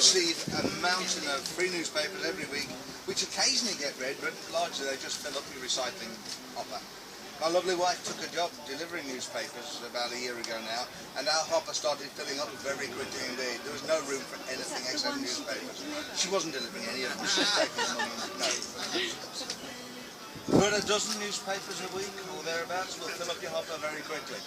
receive a mountain of free newspapers every week, which occasionally get read, but largely they just fill up your recycling hopper. My lovely wife took a job delivering newspapers about a year ago now, and our hopper started filling up very quickly indeed. There was no room for anything except newspapers. She wasn't delivering any of them, she was taking them on, no. But a dozen newspapers a week or thereabouts will fill up your hopper very quickly.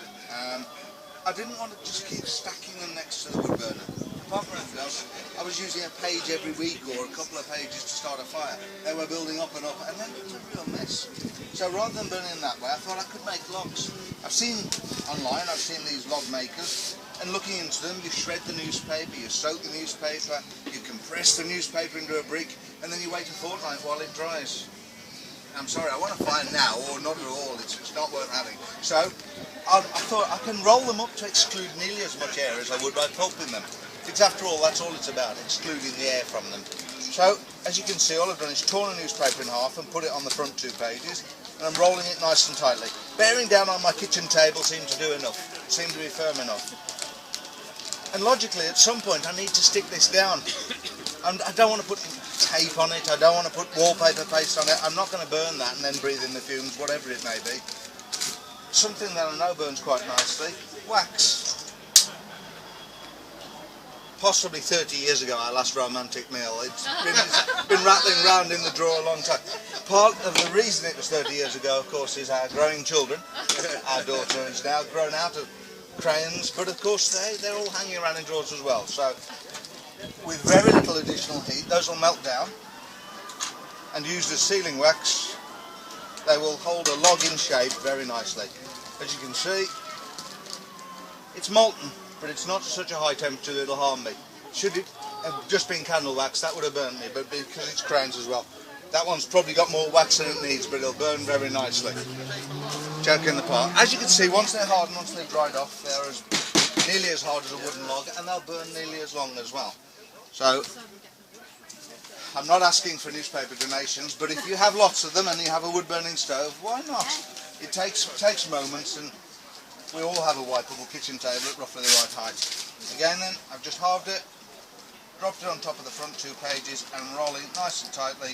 I didn't want to just keep stacking them next to the wood burner. Apart from anything else, I was using a page every week or a couple of pages to start a fire. They were building up and up, and then it was a real mess. So rather than burning that way, I thought I could make logs. I've seen online, I've seen these log makers, and looking into them, you shred the newspaper, you soak the newspaper, you compress the newspaper into a brick, and then you wait a fortnight while it dries. I'm sorry, I want a fire now, or not at all, it's not worth having. So I thought I can roll them up to exclude nearly as much air as I would by pulping them. Because after all, that's all it's about, excluding the air from them. So, as you can see, all I've done is torn a newspaper in half and put it on the front 2 pages, and I'm rolling it nice and tightly. Bearing down on my kitchen table seemed to do enough, seemed to be firm enough. And logically, at some point, I need to stick this down. I don't want to put tape on it, I don't want to put wallpaper paste on it, I'm not going to burn that and then breathe in the fumes, whatever it may be. Something that I know burns quite nicely, wax. Possibly 30 years ago our last romantic meal. It's been rattling around in the drawer a long time. Part of the reason it was 30 years ago, of course, is our growing children. Our daughter is now grown out of crayons, but of course they're all hanging around in drawers as well. So with very little additional heat, those will melt down, and used as sealing wax, they will hold a log in shape very nicely. As you can see, it's molten, but it's not such a high temperature that it'll harm me. Should it have just been candle wax, that would have burned me, but because it's crayons as well. That one's probably got more wax than it needs, but it'll burn very nicely. Joking apart. As you can see, once they're hardened, once they've dried off, they're nearly as hard as a wooden log, and they'll burn nearly as long as well. So, I'm not asking for newspaper donations, but if you have lots of them and you have a wood-burning stove, why not? It takes moments, and we all have a wipeable kitchen table at roughly the right height. Again then, I've just halved it, dropped it on top of the front 2 pages and rolling nice and tightly